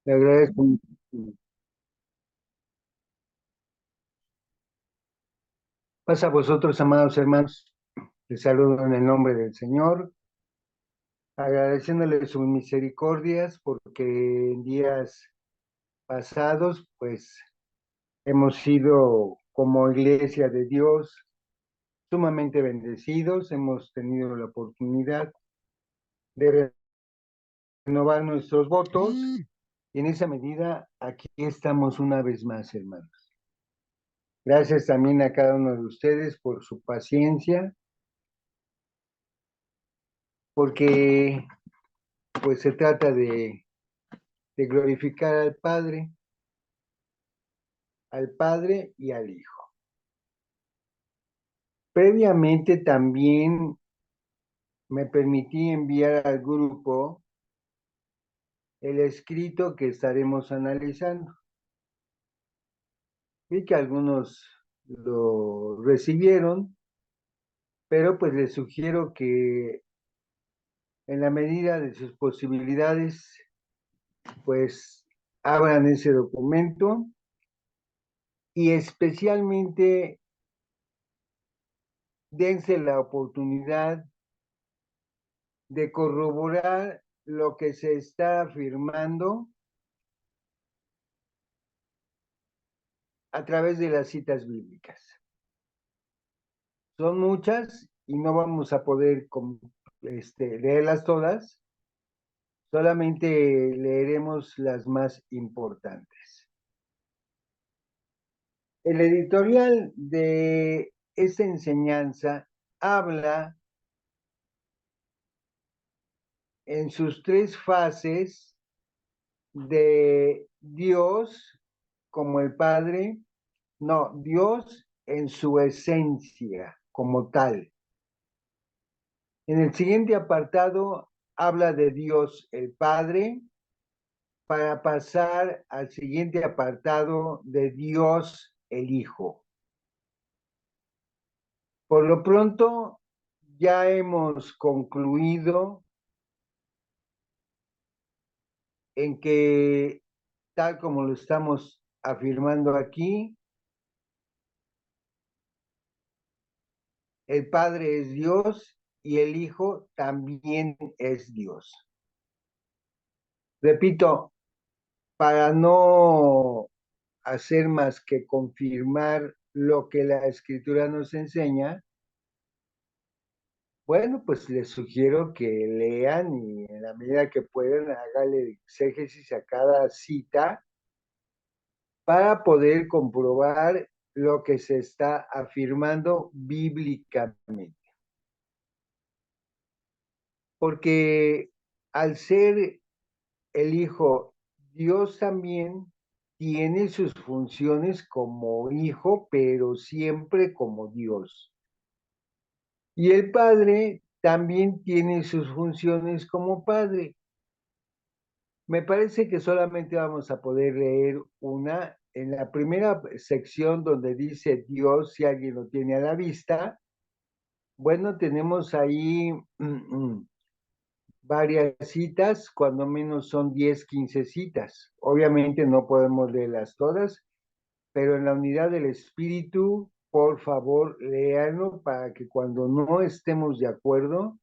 Le agradezco. Pasa a vosotros, amados hermanos. Les saludo en el nombre del Señor, agradeciéndole sus misericordias porque en días pasados, pues hemos sido como iglesia de Dios sumamente bendecidos, hemos tenido la oportunidad de renovar nuestros votos y en esa medida aquí estamos una vez más, hermanos. Gracias también a cada uno de ustedes por su paciencia, porque pues se trata de glorificar al Padre y al Hijo. Previamente también me permití enviar al grupo el escrito que estaremos analizando. Vi que algunos lo recibieron, pero pues les sugiero que en la medida de sus posibilidades, pues abran ese documento y especialmente dense la oportunidad de corroborar lo que se está afirmando a través de las citas bíblicas. Son muchas y no vamos a poder leerlas todas, solamente leeremos las más importantes. El editorial de esta enseñanza habla en sus tres fases de Dios como el Padre, no, Dios en su esencia como tal. En el siguiente apartado habla de Dios el Padre para pasar al siguiente apartado de Dios el Hijo. Por lo pronto, ya hemos concluido en que, tal como lo estamos afirmando aquí, el Padre es Dios y el Hijo también es Dios. Repito, para no hacer más que confirmar lo que la Escritura nos enseña, bueno, pues les sugiero que lean y en la medida que puedan, háganle exégesis a cada cita para poder comprobar lo que se está afirmando bíblicamente. Porque al ser el Hijo, Dios también tiene sus funciones como Hijo, pero siempre como Dios. Y el Padre también tiene sus funciones como Padre. Me parece que solamente vamos a poder leer una en la primera sección donde dice Dios, si alguien lo tiene a la vista. Bueno, tenemos ahí varias citas, cuando menos son 10, 15 citas. Obviamente no podemos leerlas todas, pero en la unidad del espíritu, por favor, léanlo para que cuando no estemos de acuerdo,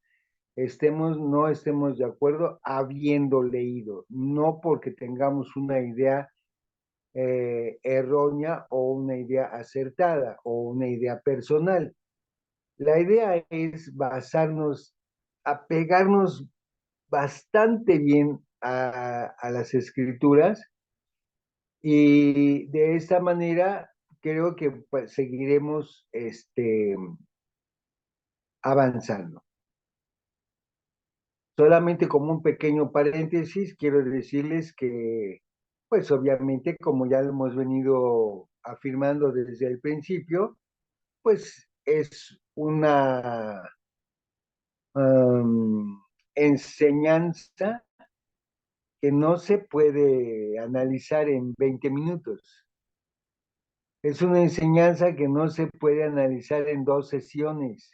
no estemos de acuerdo habiendo leído, no porque tengamos una idea errónea o una idea acertada o una idea personal. La idea es basarnos, apegarnos bastante bien a las escrituras y de esta manera creo que pues, seguiremos avanzando. Solamente como un pequeño paréntesis, quiero decirles que, pues obviamente, como ya lo hemos venido afirmando desde el principio, pues es una enseñanza que no se puede analizar en 20 minutos. Es una enseñanza que no se puede analizar en 2 sesiones.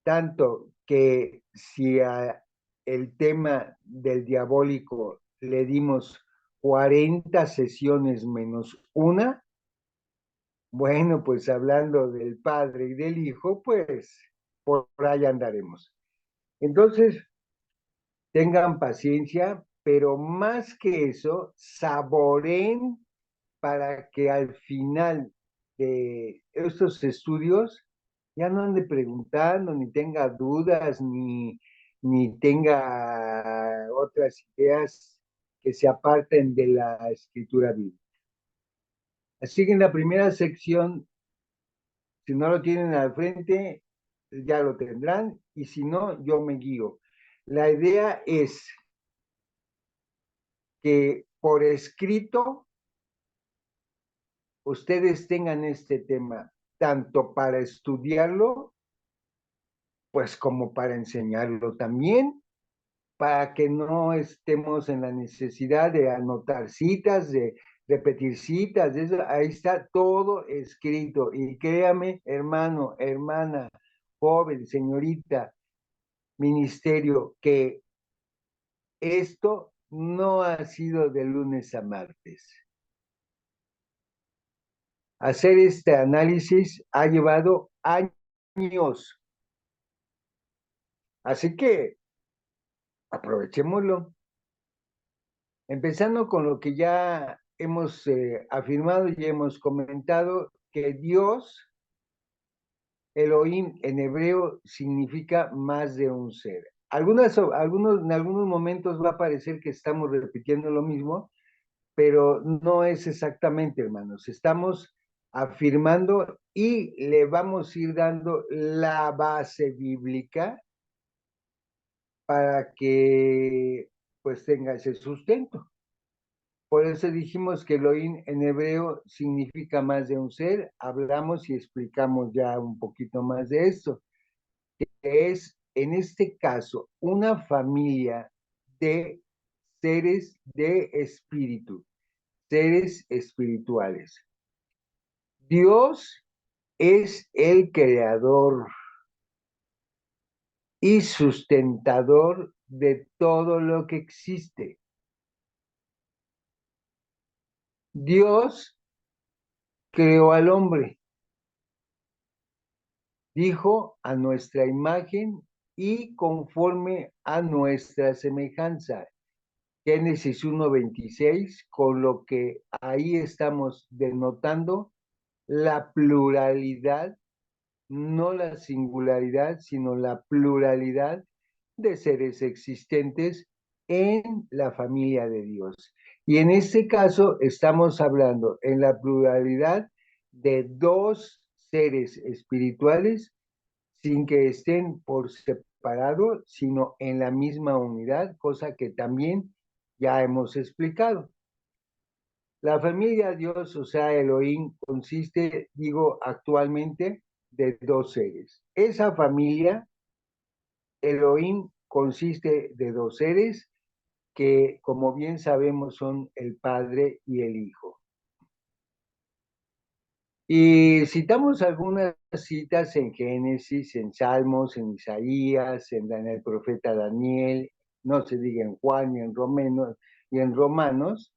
Tanto que si el tema del diabólico le dimos 40 sesiones menos una. Bueno, pues hablando del Padre y del Hijo, pues por ahí andaremos. Entonces, tengan paciencia, pero más que eso, saboren para que al final de estos estudios ya no ande preguntando, ni tenga dudas, ni tenga otras ideas que se aparten de la escritura bíblica. Así que en la primera sección, si no lo tienen al frente, ya lo tendrán, y si no, yo me guío. La idea es que por escrito ustedes tengan este tema, tanto para estudiarlo, pues como para enseñarlo también, para que no estemos en la necesidad de anotar citas, de repetir citas, eso, ahí está todo escrito. Y créame, hermano, hermana, joven, señorita, ministerio, que esto no ha sido de lunes a martes. Hacer este análisis ha llevado años. Así que aprovechémoslo. Empezando con lo que ya hemos afirmado y hemos comentado, que Dios, Elohim en hebreo, significa más de un ser. En algunos momentos va a parecer que estamos repitiendo lo mismo, pero no es exactamente, hermanos. Estamos afirmando y le vamos a ir dando la base bíblica para que pues tenga ese sustento. Por eso dijimos que Elohim en hebreo significa más de un ser. Hablamos y explicamos ya un poquito más de esto. Es, en este caso, una familia de seres de espíritu, seres espirituales. Dios es el creador y sustentador de todo lo que existe. Dios creó al hombre, dijo a nuestra imagen y conforme a nuestra semejanza. Génesis 1:26, con lo que ahí estamos denotando la pluralidad, no la singularidad, sino la pluralidad de seres existentes en la familia de Dios. Y en este caso estamos hablando en la pluralidad de dos seres espirituales sin que estén por separado, sino en la misma unidad, cosa que también ya hemos explicado. La familia Dios, o sea, Elohim, consiste, digo, actualmente de dos seres. Esa familia, Elohim, consiste de dos seres que, como bien sabemos, son el Padre y el Hijo. Y citamos algunas citas en Génesis, en Salmos, en Isaías, en el profeta Daniel, no se diga en Juan y en Romanos,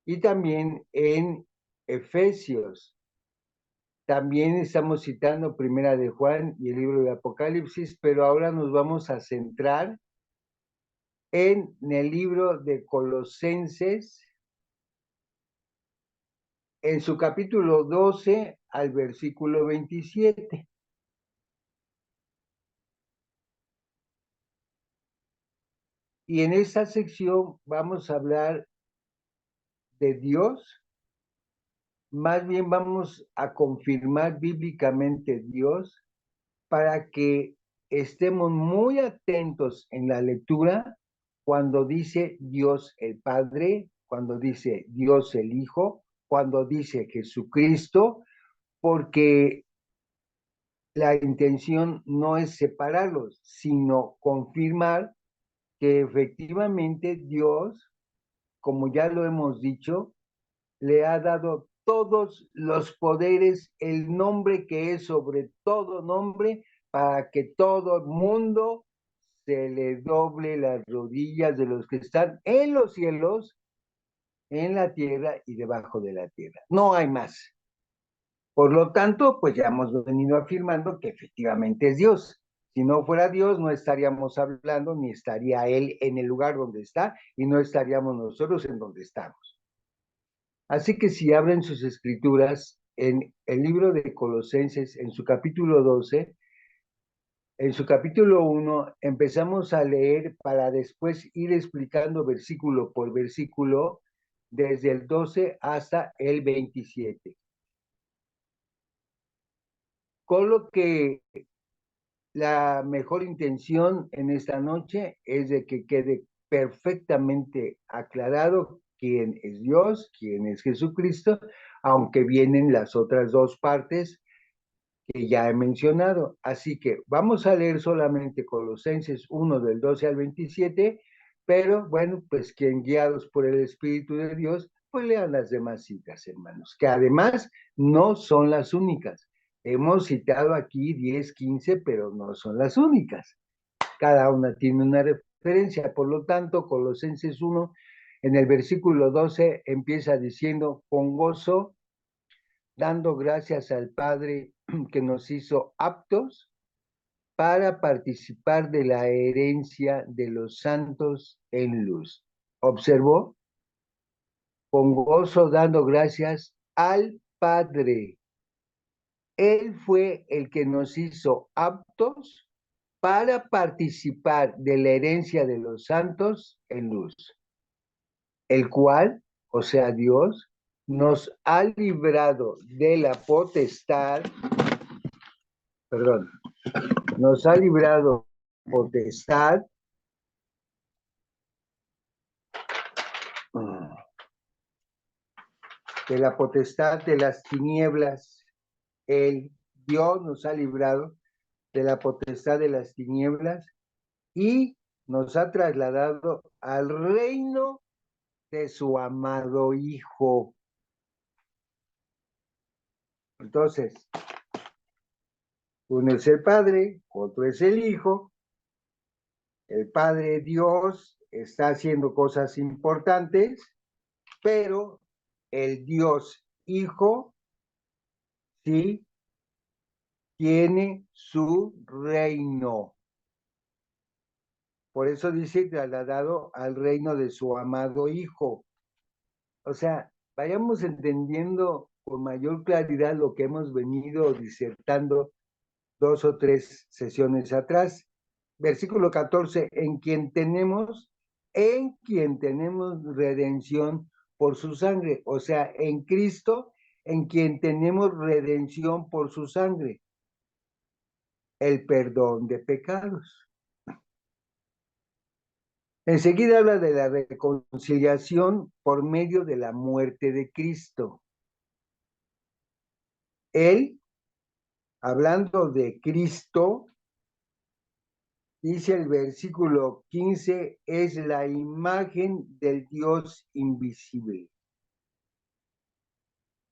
y también en Efesios. También estamos citando Primera de Juan y el libro de Apocalipsis, pero ahora nos vamos a centrar en el libro de Colosenses, en su capítulo 12 al versículo 27. Y en esta sección vamos a hablar de Dios, más bien vamos a confirmar bíblicamente Dios para que estemos muy atentos en la lectura cuando dice Dios el Padre, cuando dice Dios el Hijo, cuando dice Jesucristo, porque la intención no es separarlos, sino confirmar que efectivamente Dios, como ya lo hemos dicho, le ha dado todos los poderes, el nombre que es sobre todo nombre, para que todo el mundo se le doble las rodillas de los que están en los cielos, en la tierra y debajo de la tierra. No hay más. Por lo tanto, pues ya hemos venido afirmando que efectivamente es Dios. Si no fuera Dios, no estaríamos hablando, ni estaría Él en el lugar donde está, y no estaríamos nosotros en donde estamos. Así que si abren sus escrituras en el libro de Colosenses, en su capítulo 12, en su capítulo 1, empezamos a leer para después ir explicando versículo por versículo, desde el 12 hasta el 27. Con lo que la mejor intención en esta noche es de que quede perfectamente aclarado quién es Dios, quién es Jesucristo, aunque vienen las otras dos partes que ya he mencionado. Así que vamos a leer solamente Colosenses 1 del 12 al 27, pero bueno, pues quien guiados por el Espíritu de Dios, pues lean las demás citas, hermanos, que además no son las únicas. Hemos citado aquí 10, 15, pero no son las únicas. Cada una tiene una referencia. Por lo tanto, Colosenses 1, en el versículo 12, empieza diciendo, con gozo, dando gracias al Padre que nos hizo aptos para participar de la herencia de los santos en luz. Observó, con gozo dando gracias al Padre. Él fue el que nos hizo aptos para participar de la herencia de los santos en luz, el cual, o sea, Dios, nos ha librado de la potestad, perdón, nos ha librado potestad de la potestad de las tinieblas. El Dios nos ha librado de la potestad de las tinieblas y nos ha trasladado al reino de su amado Hijo. Entonces, uno es el Padre, otro es el Hijo. El Padre Dios está haciendo cosas importantes, pero el Dios Hijo sí tiene su reino. Por eso dice trasladado al reino de su amado Hijo. O sea, vayamos entendiendo con mayor claridad lo que hemos venido disertando 2 o 3 sesiones atrás. Versículo 14, en quien tenemos redención por su sangre. O sea, en Cristo, en quien tenemos redención por su sangre. El perdón de pecados. Enseguida habla de la reconciliación por medio de la muerte de Cristo. Él, hablando de Cristo, dice el versículo 15, es la imagen del Dios invisible.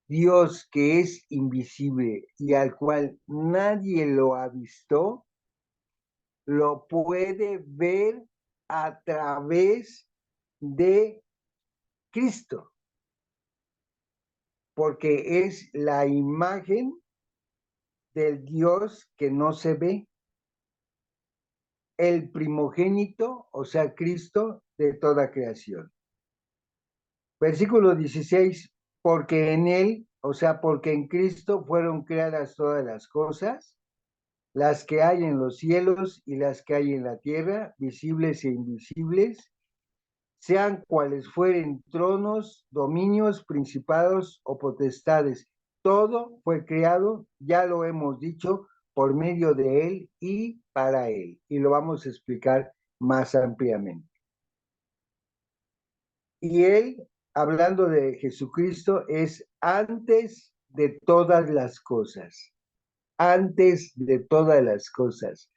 Dios que es invisible y al cual nadie lo ha visto, lo puede ver a través de Cristo, porque es la imagen del Dios que no se ve, el primogénito, o sea, Cristo, de toda creación. Versículo 16, porque en él, o sea, porque en Cristo fueron creadas todas las cosas, las que hay en los cielos y las que hay en la tierra, visibles e invisibles, sean cuales fueren tronos, dominios, principados o potestades. Todo fue creado, ya lo hemos dicho, por medio de él y para él. Y lo vamos a explicar más ampliamente. Y él, hablando de Jesucristo, es antes de todas las cosas. Antes de todas las cosas.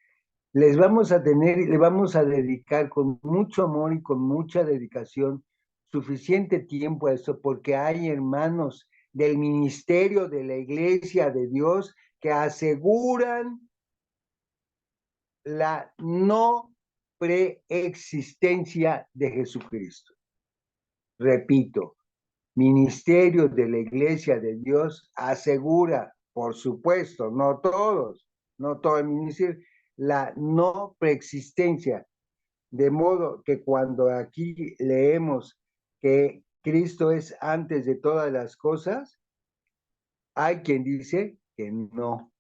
Le vamos a dedicar con mucho amor y con mucha dedicación suficiente tiempo a esto, porque hay hermanos del ministerio de la Iglesia de Dios que aseguran la no preexistencia de Jesucristo. Repito, ministerio de la Iglesia de Dios asegura, por supuesto, no todos, no todo el ministerio, la no preexistencia. De modo que cuando aquí leemos que Cristo es antes de todas las cosas, hay quien dice que no,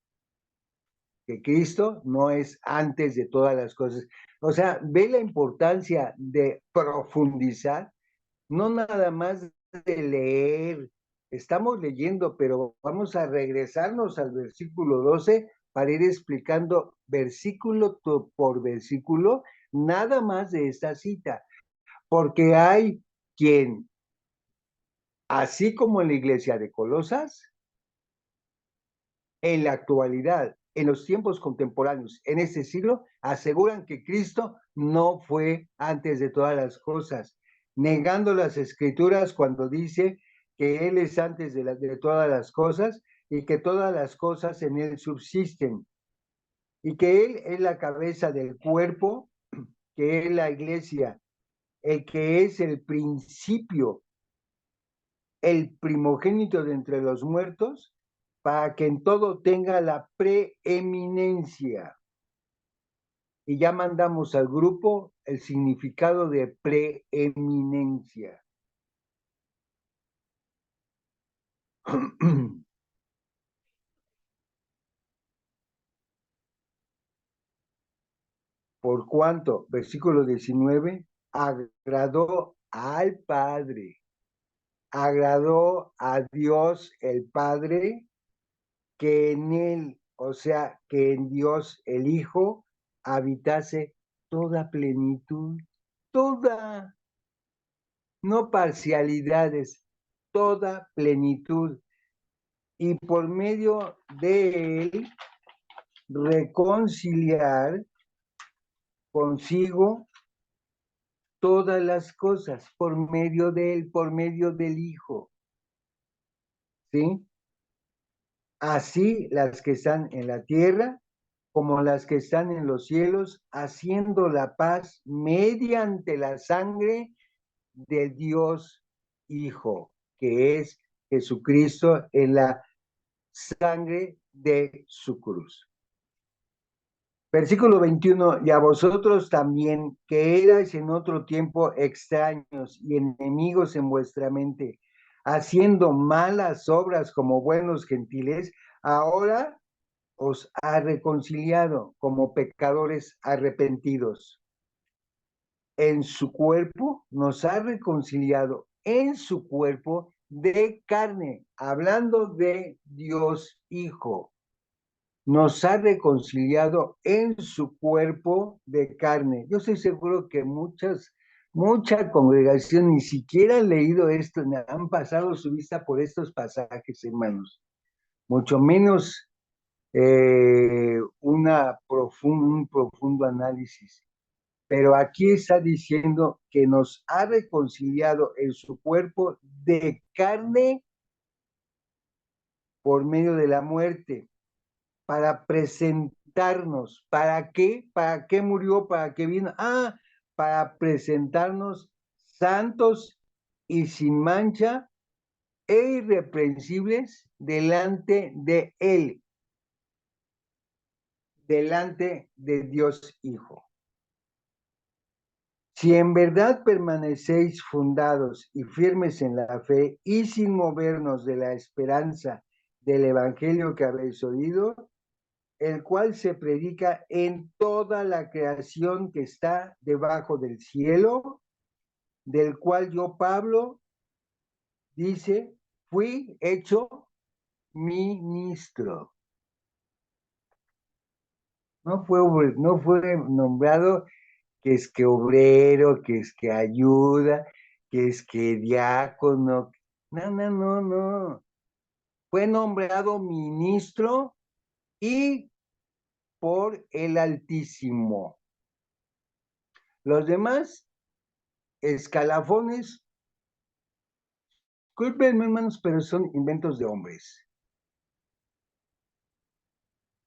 que Cristo no es antes de todas las cosas. O sea, ve la importancia de profundizar, no nada más de leer. Estamos leyendo, pero vamos a regresarnos al versículo 12 para ir explicando versículo por versículo nada más de esta cita, porque hay quien, así como en la iglesia de Colosas, en la actualidad, en los tiempos contemporáneos, en este siglo, aseguran que Cristo no fue antes de todas las cosas, negando las escrituras cuando dice que Él es antes de todas las cosas y que todas las cosas en Él subsisten, y que Él es la cabeza del cuerpo, que es la iglesia, el que es el principio, el primogénito de entre los muertos, para que en todo tenga la preeminencia. Y ya mandamos al grupo el significado de preeminencia. Por cuanto, versículo 19, agradó al Padre, agradó a Dios el Padre, que en Él, o sea, que en Dios el Hijo, habitase toda plenitud, toda, no parcialidades, toda plenitud, y por medio de Él reconciliar consigo todas las cosas, por medio de Él, por medio del Hijo, ¿sí? Así las que están en la tierra como las que están en los cielos, haciendo la paz mediante la sangre de Dios Hijo, que es Jesucristo en la sangre de su cruz. Versículo 21, y a vosotros también, que erais en otro tiempo extraños y enemigos en vuestra mente, haciendo malas obras como buenos gentiles, ahora os ha reconciliado como pecadores arrepentidos. En su cuerpo, nos ha reconciliado en su cuerpo de carne, hablando de Dios Hijo. Nos ha reconciliado en su cuerpo de carne. Yo estoy seguro que mucha congregación ni siquiera han leído esto, ni han pasado su vista por estos pasajes, hermanos. Mucho menos un profundo análisis. Pero aquí está diciendo que nos ha reconciliado en su cuerpo de carne por medio de la muerte, para presentarnos. ¿Para qué? ¿Para qué murió? ¿Para qué vino? Para presentarnos santos y sin mancha e irreprensibles delante de Él, delante de Dios Hijo. Si en verdad permanecéis fundados y firmes en la fe y sin movernos de la esperanza del evangelio que habéis oído, el cual se predica en toda la creación que está debajo del cielo, del cual yo, Pablo, dice, fui hecho ministro. No fue nombrado que es que obrero, que es que ayuda, que es que diácono. No, no, no, no. Fue nombrado ministro y por el Altísimo. Los demás escalafones, discúlpenme, hermanos, pero son inventos de hombres.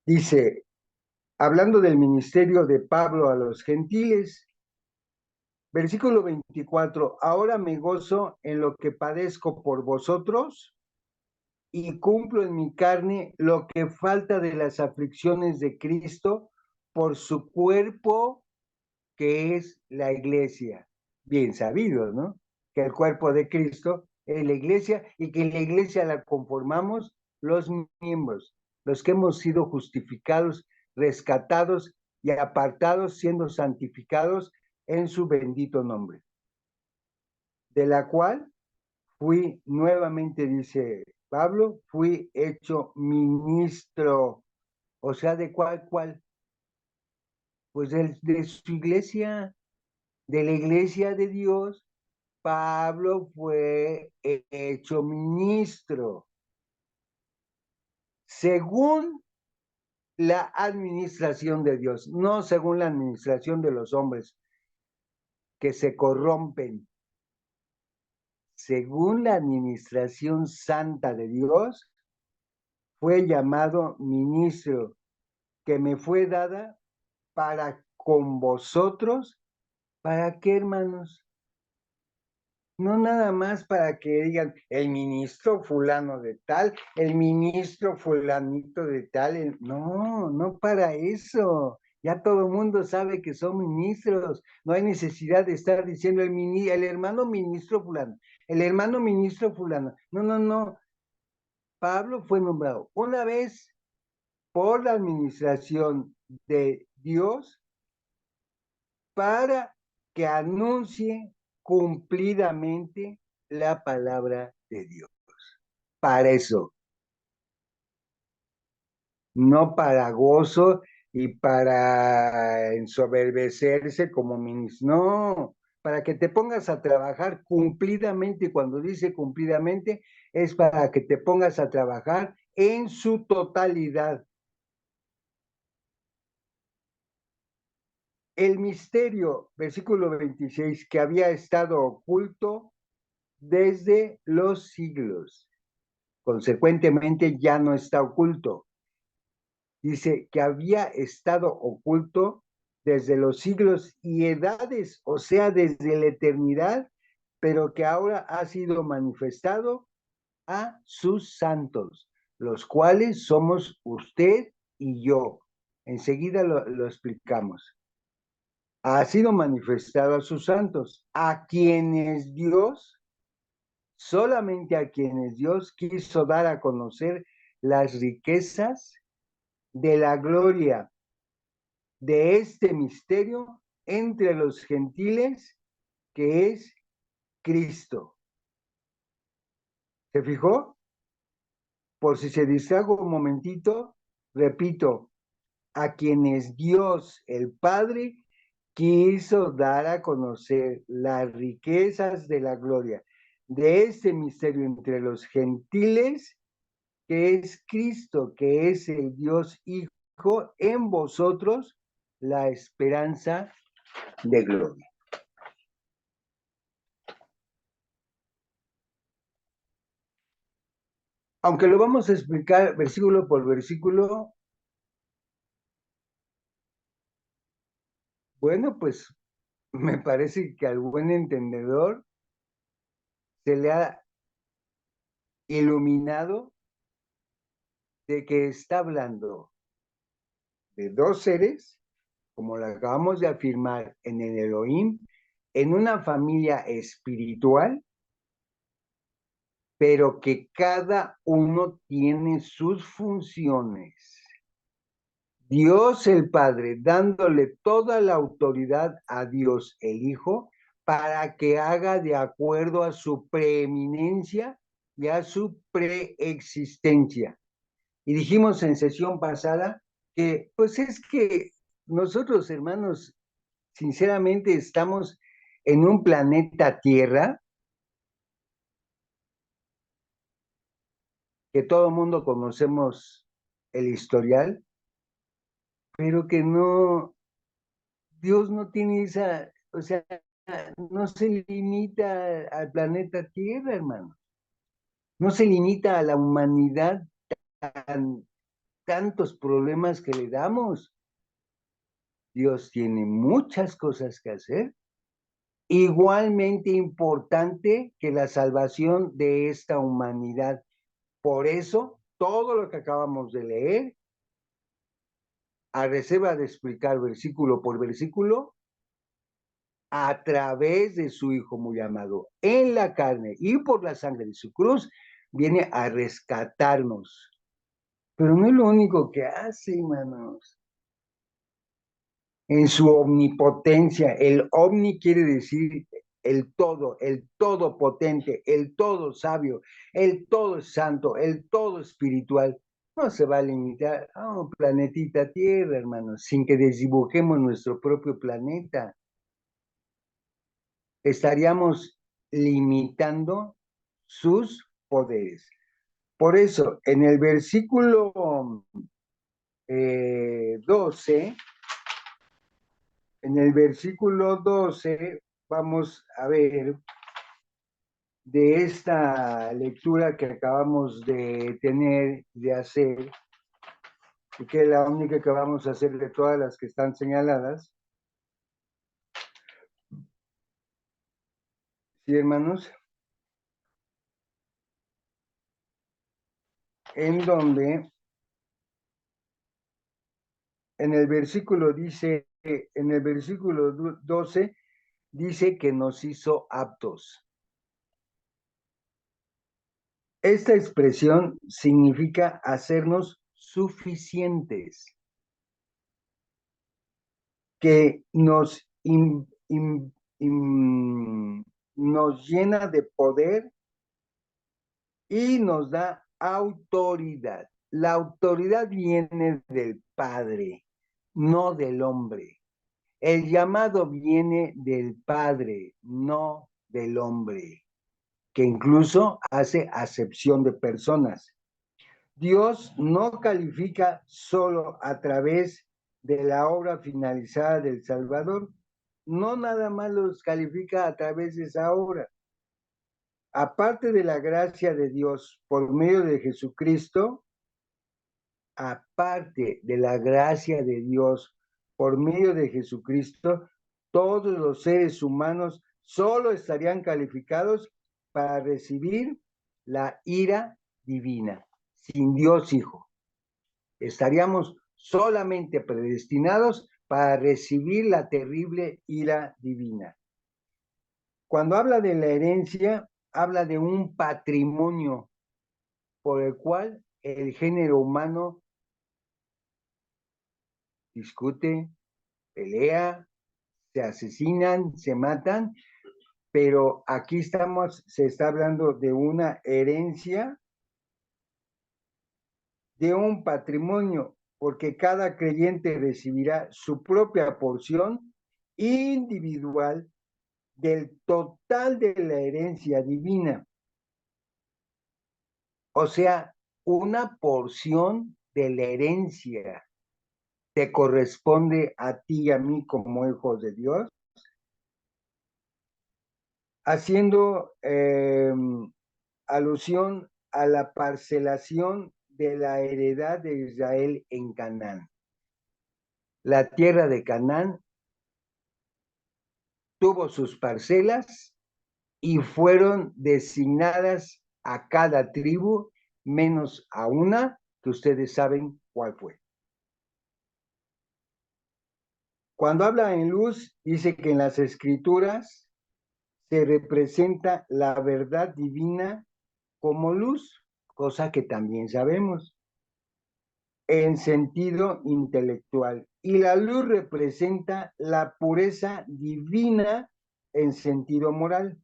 Dice, hablando del ministerio de Pablo a los gentiles, versículo 24, ahora me gozo en lo que padezco por vosotros y cumplo en mi carne lo que falta de las aflicciones de Cristo por su cuerpo, que es la iglesia. Bien sabido, ¿no? Que el cuerpo de Cristo es la iglesia y que la iglesia la conformamos los miembros, los que hemos sido justificados, rescatados y apartados, siendo santificados en su bendito nombre, de la cual fui nuevamente, dice Pablo, fui hecho ministro. O sea, ¿de cuál? Pues de su iglesia, de la iglesia de Dios. Pablo fue hecho ministro según la administración de Dios, no según la administración de los hombres que se corrompen. Según la administración santa de Dios, fue llamado ministro, que me fue dada para con vosotros. ¿Para qué, hermanos? No nada más para que digan el ministro fulano de tal, el ministro fulanito de tal. No, no para eso. Ya todo el mundo sabe que son ministros. No hay necesidad de estar diciendo el hermano ministro fulano, el hermano ministro fulano. No, no, no. Pablo fue nombrado una vez por la administración de Dios para que anuncie cumplidamente la palabra de Dios. Para eso, no para gozo y para ensoberbecerse como ministro, no, para que te pongas a trabajar cumplidamente. Cuando dice cumplidamente, es para que te pongas a trabajar en su totalidad. El misterio, versículo 26, que había estado oculto desde los siglos. Consecuentemente ya no está oculto. Dice que había estado oculto desde los siglos y edades, o sea, desde la eternidad, pero que ahora ha sido manifestado a sus santos, los cuales somos usted y yo. Enseguida lo explicamos. Ha sido manifestado a sus santos, a quienes Dios, solamente a quienes Dios quiso dar a conocer las riquezas de la gloria de este misterio entre los gentiles, que es Cristo. ¿Se fijó? Por si se distrajo un momentito, repito, a quienes Dios el Padre quiso dar a conocer las riquezas de la gloria de este misterio entre los gentiles, que es Cristo, que es el Dios Hijo, en vosotros la esperanza de gloria. Aunque lo vamos a explicar versículo por versículo, bueno, pues me parece que al buen entendedor se le ha iluminado de que está hablando de dos seres, como lo acabamos de afirmar en el Elohim, en una familia espiritual, pero que cada uno tiene sus funciones. Dios el Padre dándole toda la autoridad a Dios el Hijo para que haga de acuerdo a su preeminencia y a su preexistencia. Y dijimos en sesión pasada que, pues es que nosotros, hermanos, sinceramente estamos en un planeta Tierra que todo el mundo conocemos el historial, pero que no, Dios no tiene esa, o sea, no se limita al planeta Tierra, hermano. No se limita a la humanidad tantos problemas que le damos. Dios tiene muchas cosas que hacer, igualmente importante que la salvación de esta humanidad. Por eso, todo lo que acabamos de leer, a reserva de explicar versículo por versículo, a través de su Hijo muy amado, en la carne y por la sangre de su cruz, viene a rescatarnos. Pero no es lo único que hace, hermanos. En su omnipotencia, el omni quiere decir el todopotente, el todo sabio, el todo santo, el todo espiritual. No se va a limitar a un planetita Tierra, hermanos, sin que desdibujemos nuestro propio planeta. Estaríamos limitando sus poderes. Por eso, en el versículo 12, en el versículo 12, vamos a ver de esta lectura que acabamos de tener, de hacer, y que es la única que vamos a hacer de todas las que están señaladas. ¿Sí, hermanos? En donde, en el versículo dice, en el versículo 12, dice que nos hizo aptos. Esta expresión significa hacernos suficientes, que nos nos llena de poder y nos da autoridad. La autoridad viene del Padre, no del hombre. El llamado viene del Padre, no del hombre, que incluso hace acepción de personas. Dios no califica solo a través de la obra finalizada del Salvador, no nada más los califica a través de esa obra. Aparte de la gracia de Dios por medio de Jesucristo, aparte de la gracia de Dios por medio de Jesucristo, todos los seres humanos solo estarían calificados para recibir la ira divina, sin Dios Hijo. Estaríamos solamente predestinados para recibir la terrible ira divina. Cuando habla de la herencia, habla de un patrimonio por el cual el género humano discute, pelea, se asesinan, se matan, pero aquí se está hablando de una herencia, de un patrimonio, porque cada creyente recibirá su propia porción individual del total de la herencia divina. O sea, una porción de la herencia te corresponde a ti y a mí como hijos de Dios, haciendo alusión a la parcelación de la heredad de Israel en Canaán. La tierra de Canaán tuvo sus parcelas y fueron designadas a cada tribu, menos a una que ustedes saben cuál fue. Cuando habla en luz, dice que en las escrituras se representa la verdad divina como luz, cosa que también sabemos, en sentido intelectual. Y la luz representa la pureza divina en sentido moral.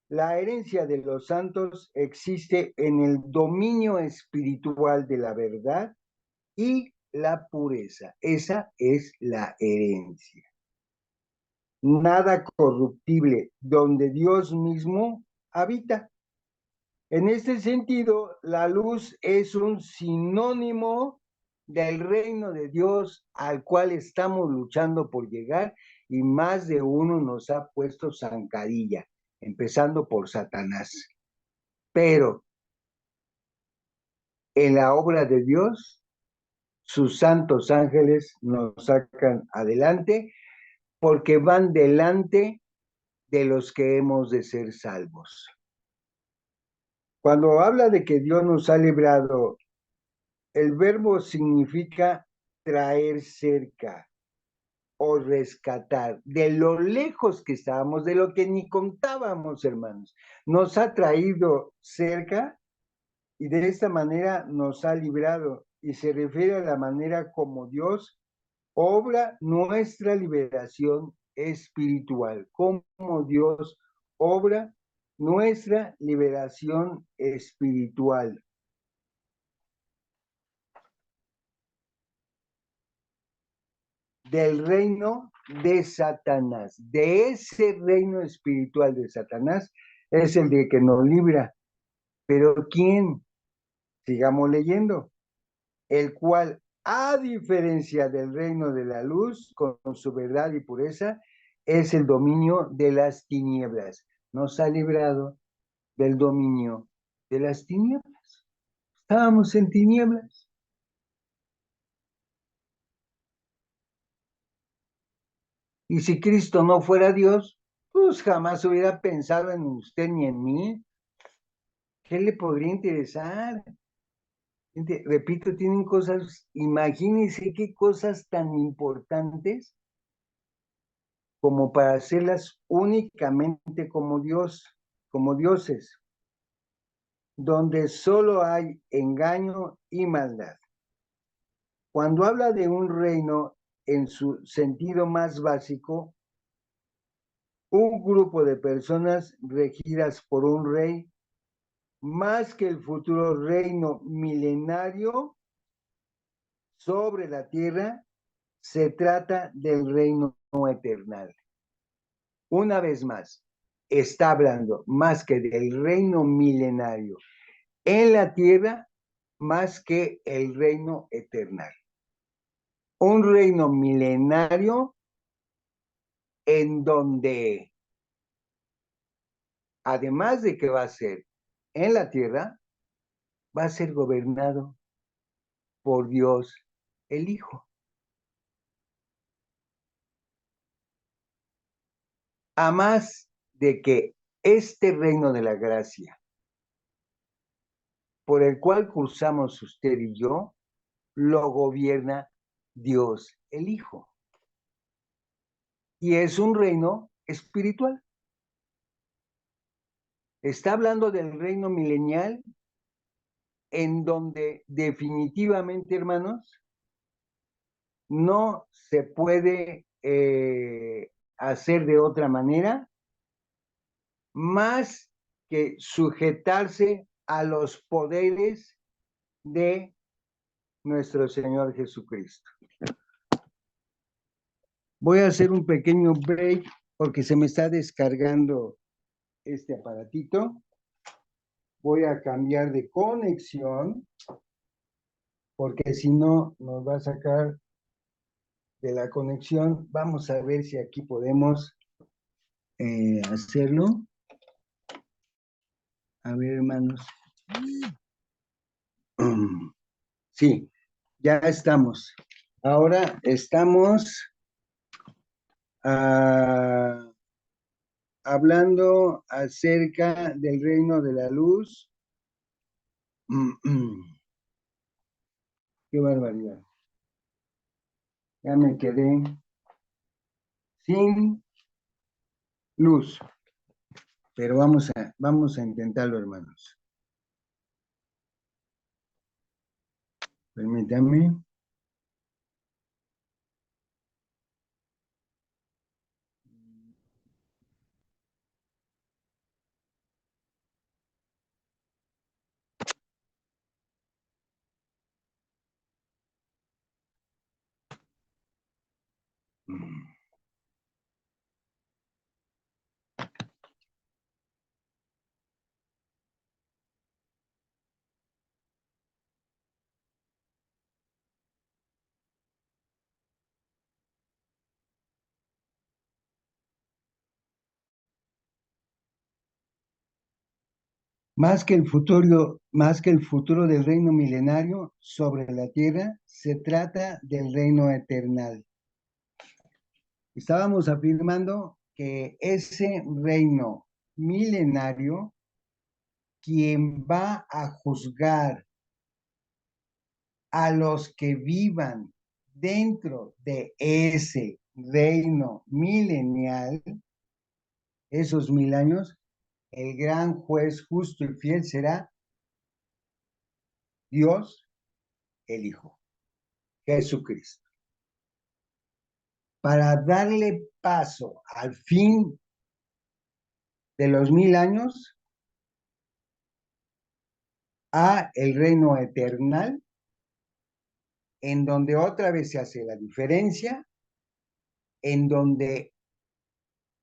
La herencia de los santos existe en el dominio espiritual de la verdad y la pureza. Esa es la herencia. Nada corruptible, donde Dios mismo habita. En este sentido, la luz es un sinónimo del reino de Dios al cual estamos luchando por llegar, y más de uno nos ha puesto zancadilla, empezando por Satanás. Pero en la obra de Dios sus santos ángeles nos sacan adelante porque van delante de los que hemos de ser salvos. Cuando habla de que Dios nos ha librado, el verbo significa traer cerca o rescatar de lo lejos que estábamos, de lo que ni contábamos, hermanos. Nos ha traído cerca y de esta manera nos ha librado. Y se refiere a la manera como Dios obra nuestra liberación espiritual, como Dios obra nuestra liberación espiritual. Del reino de Satanás, de ese reino espiritual de Satanás, es el de que nos libra. Pero ¿quién? Sigamos leyendo. El cual, a diferencia del reino de la luz, con su verdad y pureza, es el dominio de las tinieblas. Nos ha librado del dominio de las tinieblas. Estábamos en tinieblas. Y si Cristo no fuera Dios, pues jamás hubiera pensado en usted ni en mí. ¿Qué le podría interesar? Repito, tienen cosas, imagínense qué cosas tan importantes como para hacerlas únicamente como Dios, como dioses, donde solo hay engaño y maldad. Cuando habla de un reino en su sentido más básico, un grupo de personas regidas por un rey, más que el futuro reino milenario sobre la tierra, se trata del reino eterno. Una vez más, está hablando más que del reino milenario en la tierra, más que el reino eterno. Un reino milenario en donde, además de que va a ser en la tierra, va a ser gobernado por Dios el Hijo. A más de que este reino de la gracia, por el cual cursamos usted y yo, lo gobierna Dios el Hijo. Y es un reino espiritual. Está hablando del reino milenial en donde definitivamente, hermanos, no se puede hacer de otra manera más que sujetarse a los poderes de nuestro Señor Jesucristo. Voy a hacer un pequeño break porque se me está descargando este aparatito. Voy a cambiar de conexión porque si no nos va a sacar de la conexión. Vamos a ver si aquí podemos hacerlo. A ver, hermanos. Sí, ya estamos. Ahora estamos hablando acerca del reino de la luz. Qué barbaridad. Ya me quedé sin luz. Pero vamos a intentarlo, hermanos. Permítanme. más que el futuro del reino milenario sobre la tierra, se trata del reino eternal. Estábamos afirmando que ese reino milenario, quien va a juzgar a los que vivan dentro de ese reino milenial, esos 1000 años, el gran juez justo y fiel será Dios, el Hijo, Jesucristo. Para darle paso al fin de los 1000 años a el reino eternal, en donde otra vez se hace la diferencia, en donde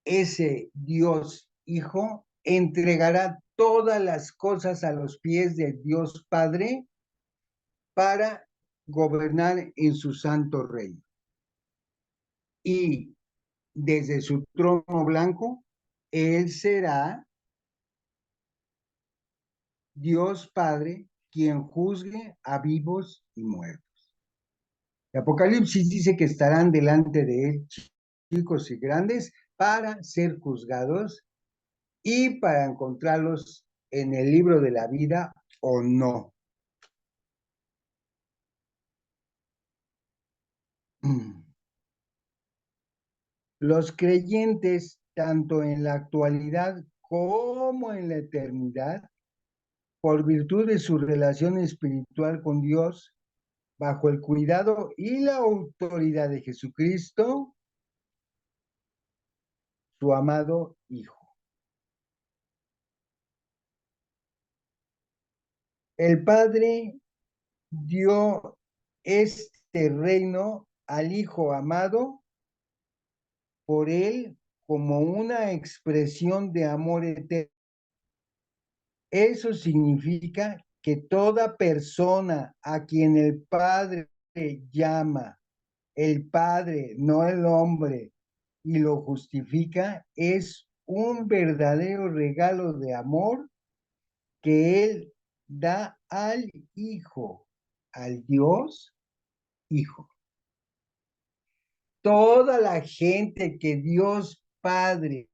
ese Dios Hijo entregará todas las cosas a los pies de Dios Padre para gobernar en su santo reino. Y desde su trono blanco, Él será Dios Padre quien juzgue a vivos y muertos. El Apocalipsis dice que estarán delante de Él chicos y grandes para ser juzgados y para encontrarlos en el libro de la vida o no. Los creyentes, tanto en la actualidad como en la eternidad, por virtud de su relación espiritual con Dios, bajo el cuidado y la autoridad de Jesucristo, su amado Hijo. El Padre dio este reino al Hijo amado por Él como una expresión de amor eterno. Eso significa que toda persona a quien el Padre llama el Padre, no el hombre, y lo justifica, es un verdadero regalo de amor que Él da al Hijo, al Dios Hijo. Toda la gente que Dios Padre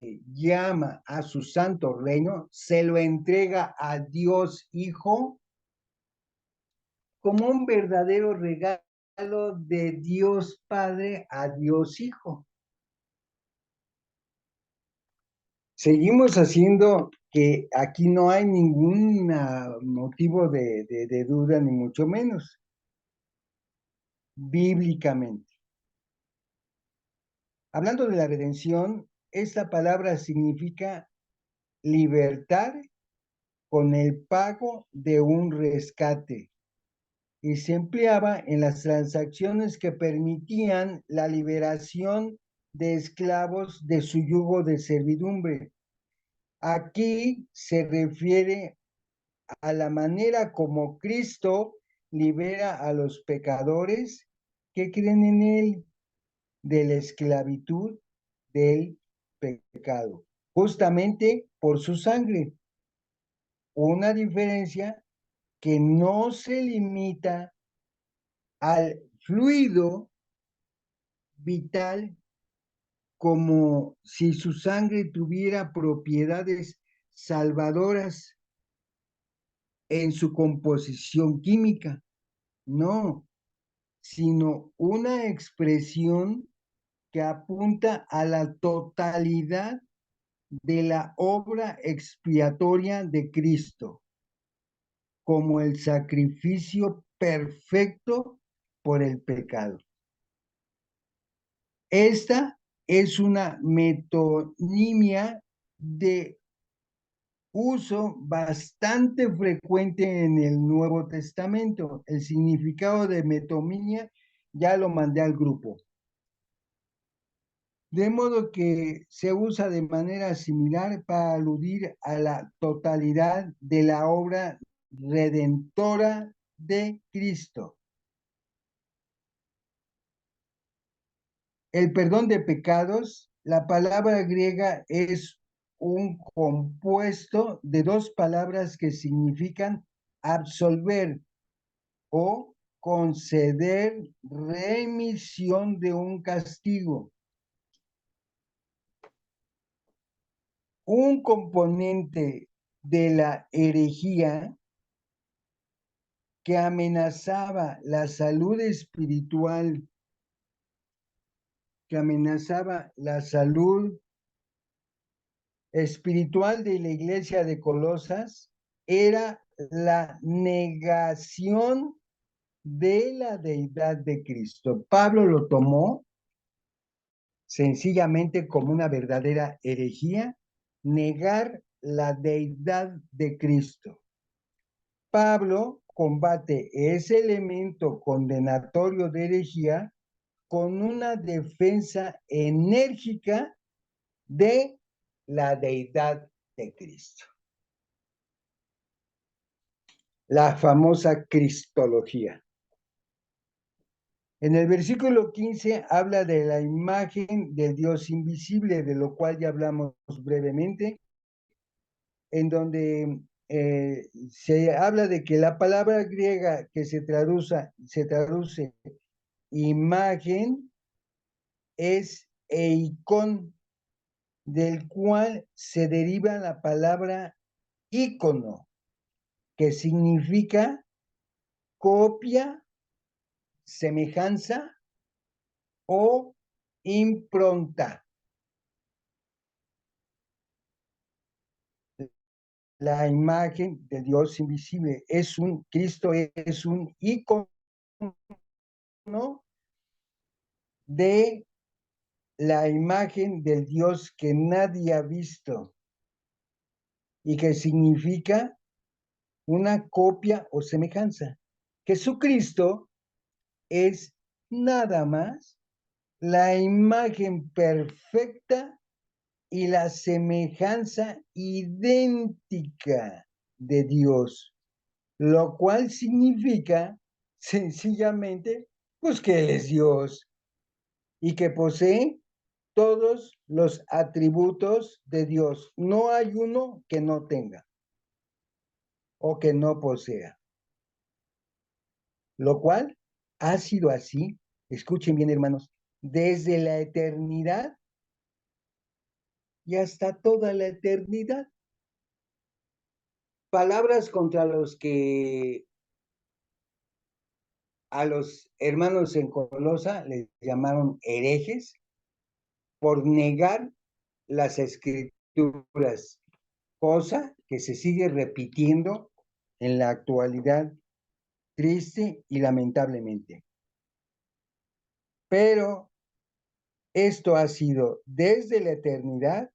llama a su santo reino, se lo entrega a Dios Hijo como un verdadero regalo de Dios Padre a Dios Hijo. Seguimos haciendo que aquí no hay ningún motivo de duda, ni mucho menos, bíblicamente. Hablando de la redención, esta palabra significa libertar con el pago de un rescate y se empleaba en las transacciones que permitían la liberación de esclavos de su yugo de servidumbre. Aquí se refiere a la manera como Cristo libera a los pecadores que creen en Él de la esclavitud del pecado, justamente por su sangre. Una diferencia que no se limita al fluido vital como si su sangre tuviera propiedades salvadoras en su composición química. No, sino una expresión que apunta a la totalidad de la obra expiatoria de Cristo, como el sacrificio perfecto por el pecado. Esta es una metonimia de uso bastante frecuente en el Nuevo Testamento. El significado de metonimia ya lo mandé al grupo. De modo que se usa de manera similar para aludir a la totalidad de la obra redentora de Cristo. El perdón de pecados, la palabra griega es un compuesto de dos palabras que significan absolver o conceder remisión de un castigo. Un componente de la herejía que amenazaba la salud espiritual, de la iglesia de Colosas, era la negación de la deidad de Cristo. Pablo lo tomó sencillamente como una verdadera herejía, negar la deidad de Cristo. Pablo combate ese elemento condenatorio de herejía con una defensa enérgica de la deidad de Cristo. La famosa cristología. En el versículo 15 habla de la imagen del Dios invisible, de lo cual ya hablamos brevemente, en donde se habla de que la palabra griega que se traduce imagen es eikon, del cual se deriva la palabra ícono, que significa copia, semejanza o impronta. La imagen de Dios invisible Cristo es un ícono de la imagen del Dios que nadie ha visto y que significa una copia o semejanza. Jesucristo es nada más la imagen perfecta y la semejanza idéntica de Dios, lo cual significa sencillamente pues que Él es Dios y que posee todos los atributos de Dios. No hay uno que no tenga o que no posea. Lo cual ha sido así, escuchen bien hermanos, desde la eternidad y hasta toda la eternidad. Palabras contra los que a los hermanos en Colosa les llamaron herejes por negar las escrituras, cosa que se sigue repitiendo en la actualidad, triste y lamentablemente. Pero esto ha sido desde la eternidad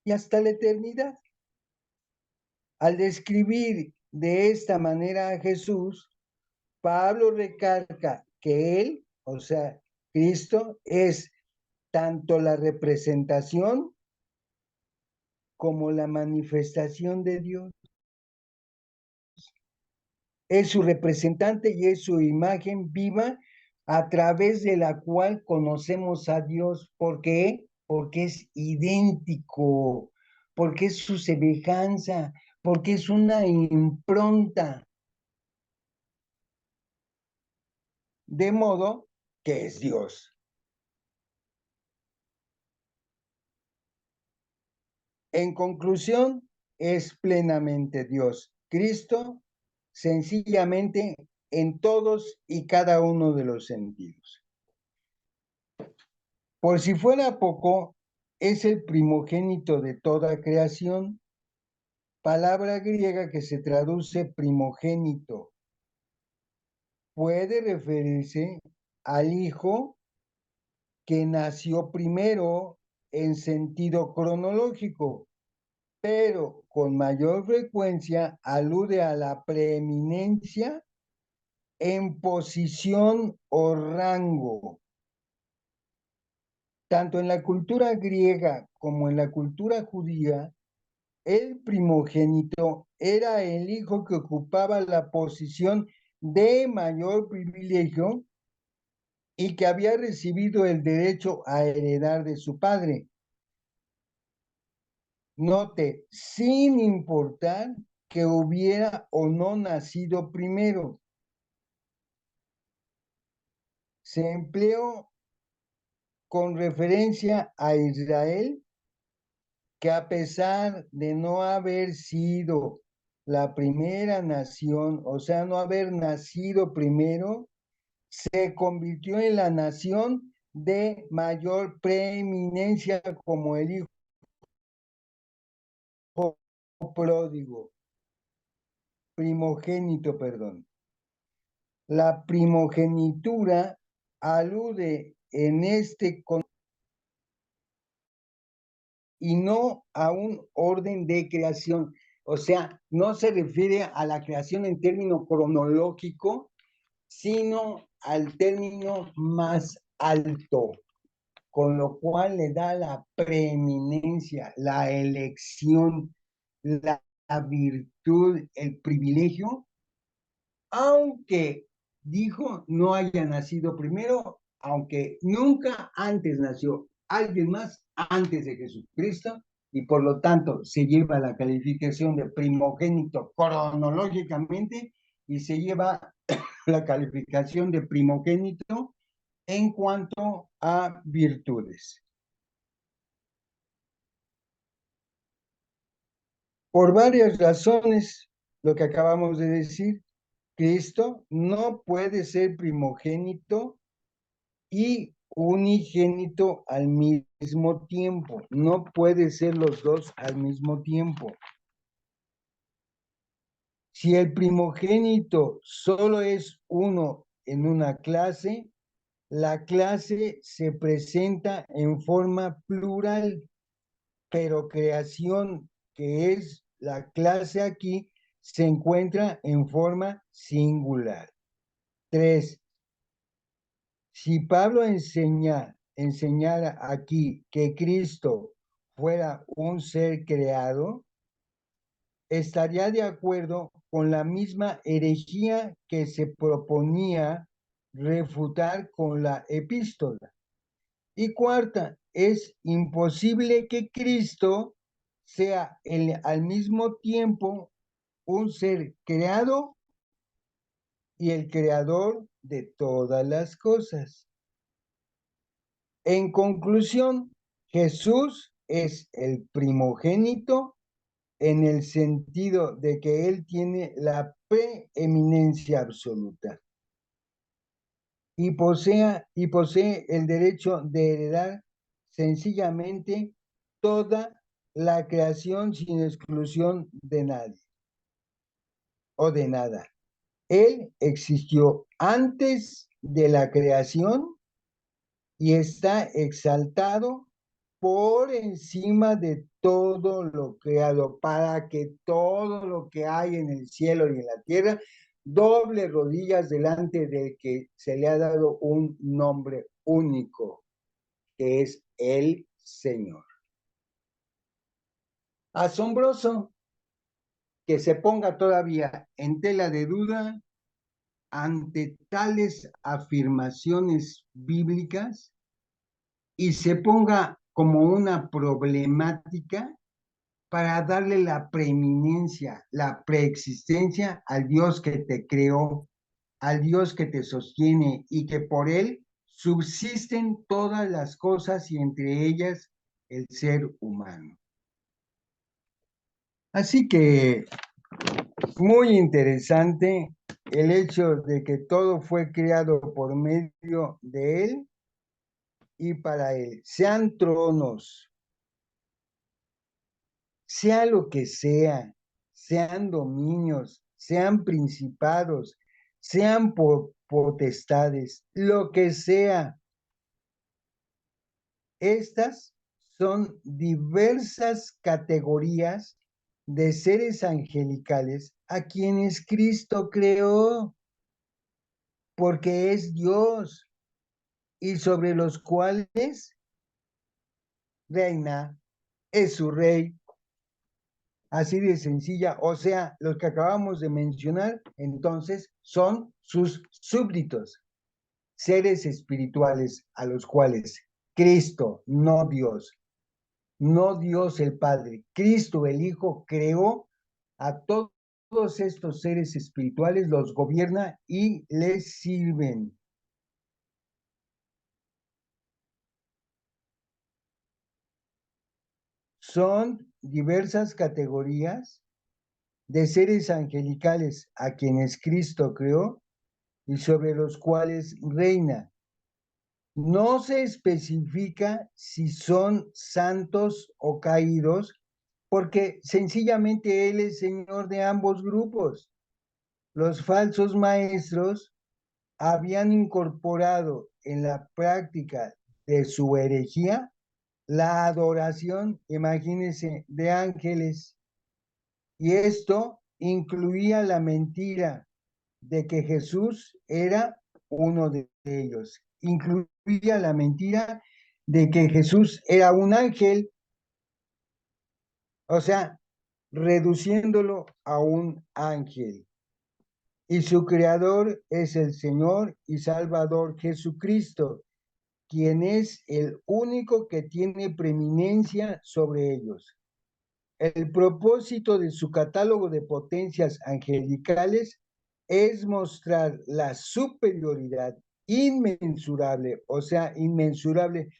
y hasta la eternidad. Al describir de esta manera a Jesús, Pablo recalca que Él, o sea, Cristo, es tanto la representación como la manifestación de Dios. Es su representante y es su imagen viva a través de la cual conocemos a Dios. ¿Por qué? Porque es idéntico, porque es su semejanza, porque es una impronta. De modo que es Dios. En conclusión, es plenamente Dios. Cristo, sencillamente en todos y cada uno de los sentidos. Por si fuera poco, es el primogénito de toda creación, palabra griega que se traduce primogénito. Puede referirse al hijo que nació primero en sentido cronológico, pero con mayor frecuencia alude a la preeminencia en posición o rango. Tanto en la cultura griega como en la cultura judía, el primogénito era el hijo que ocupaba la posición de mayor privilegio y que había recibido el derecho a heredar de su padre. Note, sin importar que hubiera o no nacido primero. Se empleó con referencia a Israel, que a pesar de no haber sido la primera nación, o sea, no haber nacido primero, se convirtió en la nación de mayor preeminencia como el hijo pródigo, primogénito, perdón. La primogenitura alude en este y no a un orden de creación. O sea, no se refiere a la creación en término cronológico, sino al término más alto, con lo cual le da la preeminencia, la elección, la virtud, el privilegio, aunque dijo no haya nacido primero, aunque nunca antes nació alguien más antes de Jesucristo, y por lo tanto se lleva la calificación de primogénito cronológicamente y se lleva la calificación de primogénito en cuanto a virtudes. Por varias razones, lo que acabamos de decir, Cristo no puede ser primogénito y unigénito al mismo tiempo. No puede ser los dos al mismo tiempo. Si el primogénito solo es uno en una clase, la clase se presenta en forma plural, pero creación, que es la clase aquí, se encuentra en forma singular. 3. Si Pablo enseñara aquí que Cristo fuera un ser creado, estaría de acuerdo con la misma herejía que se proponía refutar con la epístola. Y cuarta, es imposible que Cristo sea al mismo tiempo un ser creado y el creador de todas las cosas. En conclusión, Jesús es el primogénito en el sentido de que Él tiene la preeminencia absoluta y posee el derecho de heredar sencillamente toda la creación sin exclusión de nadie o de nada. Él existió antes de la creación y está exaltado por encima de todo lo creado, para que todo lo que hay en el cielo y en la tierra doble rodillas delante de que se le ha dado un nombre único, que es el Señor. Asombroso que se ponga todavía en tela de duda ante tales afirmaciones bíblicas y se ponga como una problemática para darle la preeminencia, la preexistencia al Dios que te creó, al Dios que te sostiene y que por Él subsisten todas las cosas y entre ellas el ser humano. Así que muy interesante el hecho de que todo fue creado por medio de Él y para Él. Sean tronos, sea lo que sea, sean dominios, sean principados, sean potestades, lo que sea. Estas son diversas categorías de seres angelicales a quienes Cristo creó, porque es Dios y sobre los cuales reina, es su rey. Así de sencilla, o sea, los que acabamos de mencionar, entonces son sus súbditos, seres espirituales a los cuales Cristo, no Dios, no Dios el Padre. Cristo el Hijo creó a todos estos seres espirituales, los gobierna y les sirven. Son diversas categorías de seres angelicales a quienes Cristo creó y sobre los cuales reina. No se especifica si son santos o caídos, porque sencillamente Él es Señor de ambos grupos. Los falsos maestros habían incorporado en la práctica de su herejía la adoración, imagínense, de ángeles. Y esto incluía la mentira de que Jesús era uno de ellos. Incluía la mentira de que Jesús era un ángel, o sea, reduciéndolo a un ángel. Y su creador es el Señor y Salvador Jesucristo, quien es el único que tiene preeminencia sobre ellos. El propósito de su catálogo de potencias angelicales es mostrar la superioridad inmensurable, o sea, inmensurable,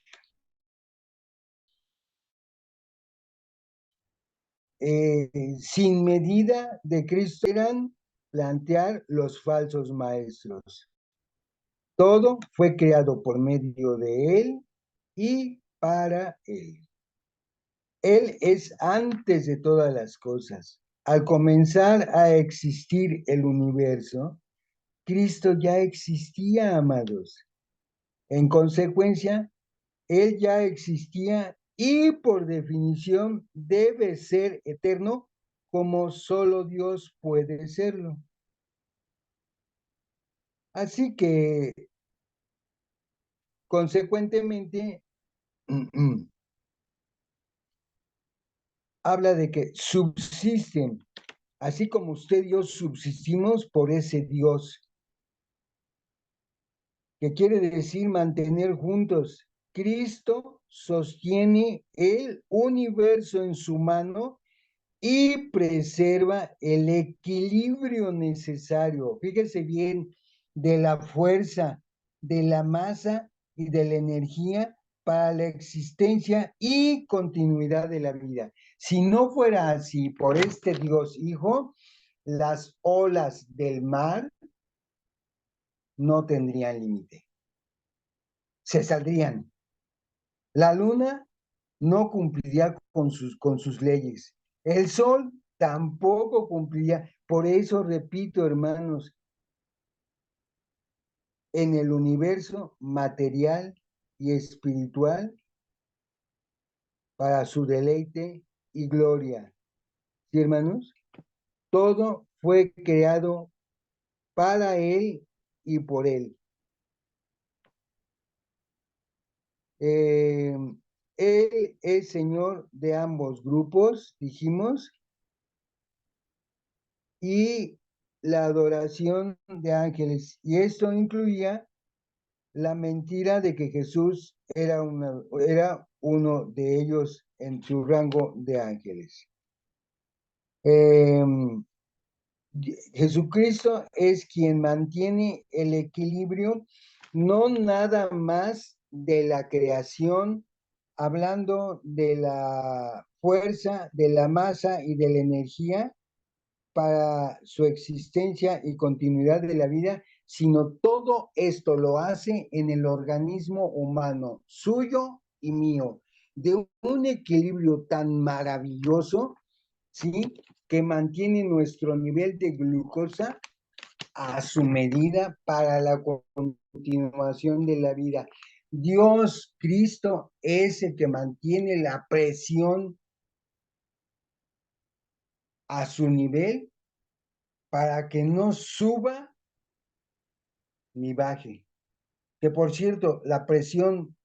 sin medida de Cristo, eran plantear los falsos maestros. Todo fue creado por medio de Él y para Él. Él es antes de todas las cosas. Al comenzar a existir el universo, Cristo ya existía, amados. En consecuencia, Él ya existía y por definición debe ser eterno como solo Dios puede serlo. Así que, consecuentemente, habla de que subsisten, así como usted y yo subsistimos por ese Dios, que quiere decir mantener juntos. Cristo sostiene el universo en su mano y preserva el equilibrio necesario. Fíjese bien, de la fuerza, de la masa y de la energía para la existencia y continuidad de la vida. Si no fuera así, por este Dios Hijo, las olas del mar no tendrían límite. Se saldrían. La luna no cumpliría con sus leyes. El sol tampoco cumpliría. Por eso, repito, hermanos, en el universo material y espiritual, para su deleite y gloria. ¿Sí, hermanos? Todo fue creado para Él y por Él. Él es Señor de ambos grupos, dijimos, y la adoración de ángeles. Y esto incluía la mentira de que Jesús era uno de ellos en su rango de ángeles. Jesucristo es quien mantiene el equilibrio, no nada más de la creación, hablando de la fuerza, de la masa y de la energía para su existencia y continuidad de la vida, sino todo esto lo hace en el organismo humano, suyo y mío, de un equilibrio tan maravilloso, ¿sí? Que mantiene nuestro nivel de glucosa a su medida para la continuación de la vida. Dios, Cristo, es el que mantiene la presión a su nivel para que no suba ni baje. Que por cierto, la presión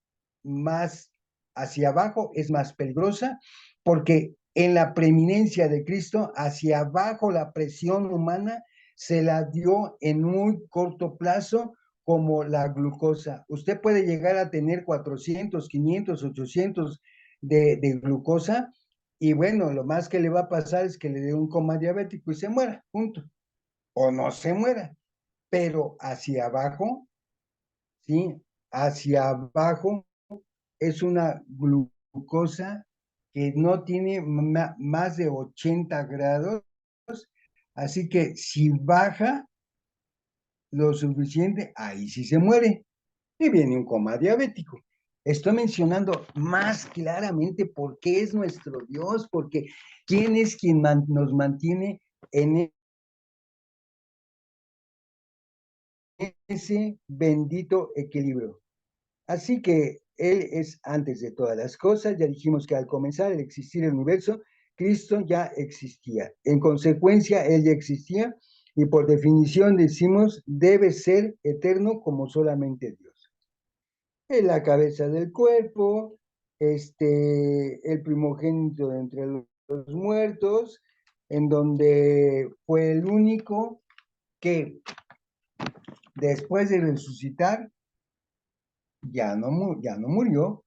más hacia abajo es más peligrosa porque en la preeminencia de Cristo, hacia abajo la presión humana se la dio en muy corto plazo como la glucosa. Usted puede llegar a tener 400, 500, 800 de glucosa, y bueno, lo más que le va a pasar es que le dé un coma diabético y se muera, punto. O no se muera, pero hacia abajo, ¿sí? Hacia abajo es una glucosa que no tiene más de 80 grados, así que si baja lo suficiente, ahí sí se muere y viene un coma diabético. Estoy mencionando más claramente por qué es nuestro Dios, porque quién es quien nos mantiene en ese bendito equilibrio. Así que Él es antes de todas las cosas. Ya dijimos que al comenzar el existir el universo, Cristo ya existía. En consecuencia, Él ya existía y por definición decimos, debe ser eterno como solamente Dios. Es la cabeza del cuerpo, el primogénito de entre los muertos, en donde fue el único que después de resucitar ya no murió,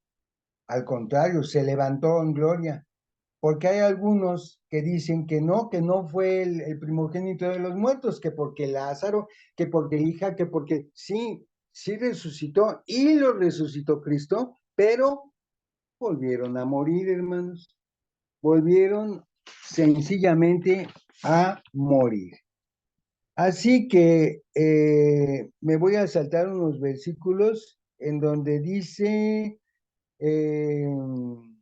al contrario, se levantó en gloria, porque hay algunos que dicen que no fue el primogénito de los muertos, que porque Lázaro, que porque Elija, que porque sí resucitó y lo resucitó Cristo, pero volvieron a morir, hermanos, volvieron sencillamente a morir. Así que me voy a saltar unos versículos en donde dice, en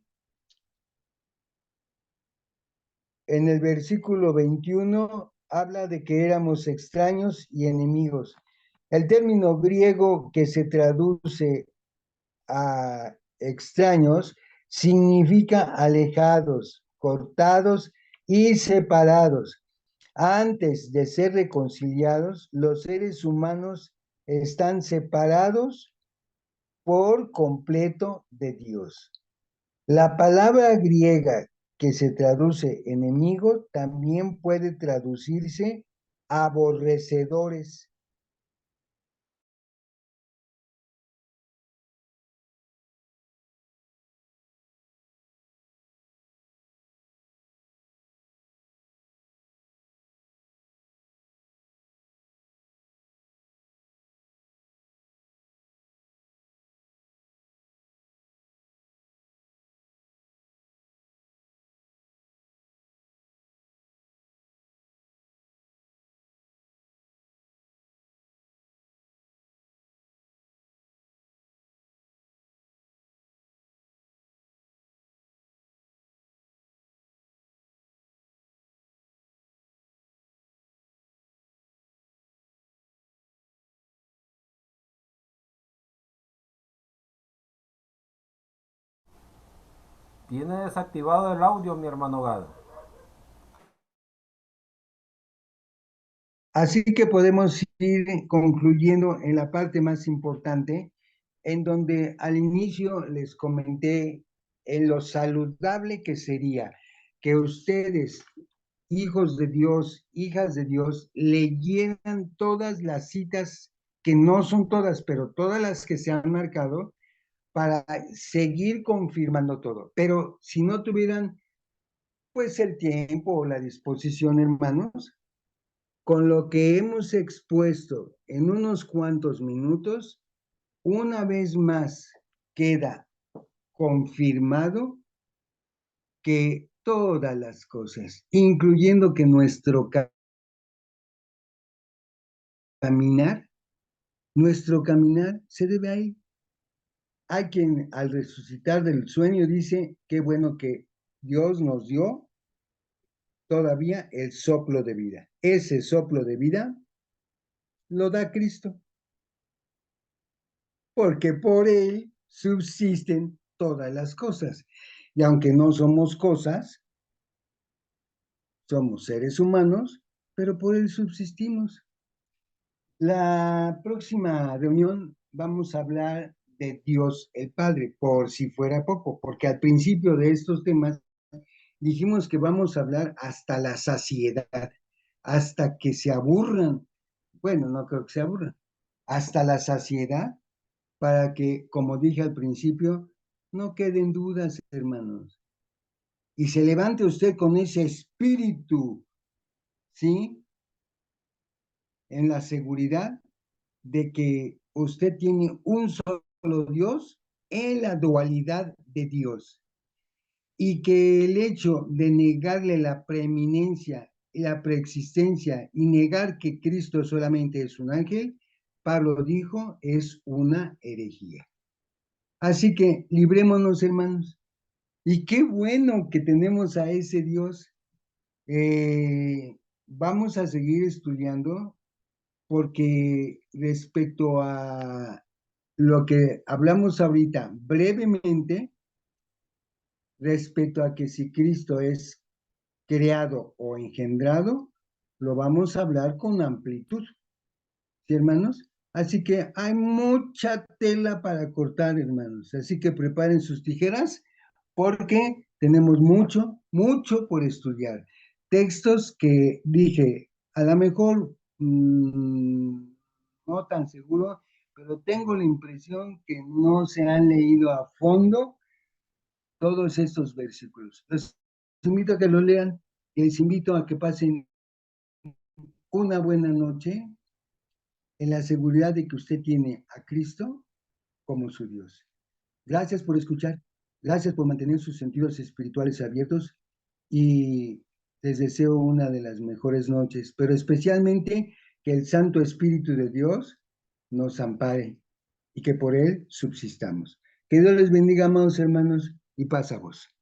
el versículo 21, habla de que éramos extraños y enemigos. El término griego que se traduce a extraños significa alejados, cortados y separados. Antes de ser reconciliados, los seres humanos están separados por completo de Dios. La palabra griega que se traduce enemigo también puede traducirse aborrecedores. Tiene desactivado el audio, mi hermano Gad. Así que podemos ir concluyendo en la parte más importante, en donde al inicio les comenté en lo saludable que sería que ustedes, hijos de Dios, hijas de Dios, leyeran todas las citas, que no son todas, pero todas las que se han marcado, para seguir confirmando todo. Pero si no tuvieran pues el tiempo o la disposición, hermanos, con lo que hemos expuesto en unos cuantos minutos, una vez más queda confirmado que todas las cosas, incluyendo que caminar, nuestro caminar se debe a Él. Hay quien al resucitar del sueño dice, qué bueno que Dios nos dio todavía el soplo de vida. Ese soplo de vida lo da Cristo, porque por Él subsisten todas las cosas. Y aunque no somos cosas, somos seres humanos, pero por Él subsistimos. La próxima reunión vamos a hablar de Dios el Padre, por si fuera poco, porque al principio de estos temas dijimos que vamos a hablar hasta la saciedad, hasta que se aburran. Bueno, no creo que se aburran, hasta la saciedad, para que, como dije al principio, no queden dudas, hermanos. Y se levante usted con ese espíritu, ¿sí? En la seguridad de que usted tiene un solo Dios en la dualidad de Dios. Y que el hecho de negarle la preeminencia y la preexistencia y negar que Cristo solamente es un ángel, Pablo dijo, es una herejía. Así que librémonos, hermanos. Y qué bueno que tenemos a ese Dios. Vamos a seguir estudiando porque respecto a lo que hablamos ahorita brevemente, respecto a que si Cristo es creado o engendrado, lo vamos a hablar con amplitud, ¿sí, hermanos? Así que hay mucha tela para cortar, hermanos. Así que preparen sus tijeras porque tenemos mucho, mucho por estudiar. Textos que dije, a lo mejor no tan seguro, pero tengo la impresión que no se han leído a fondo todos estos versículos. Les invito a que lo lean y les invito a que pasen una buena noche en la seguridad de que usted tiene a Cristo como su Dios. Gracias por escuchar, gracias por mantener sus sentidos espirituales abiertos y les deseo una de las mejores noches, pero especialmente que el Santo Espíritu de Dios nos ampare y que por Él subsistamos. Que Dios les bendiga, amados hermanos, y paz a vos.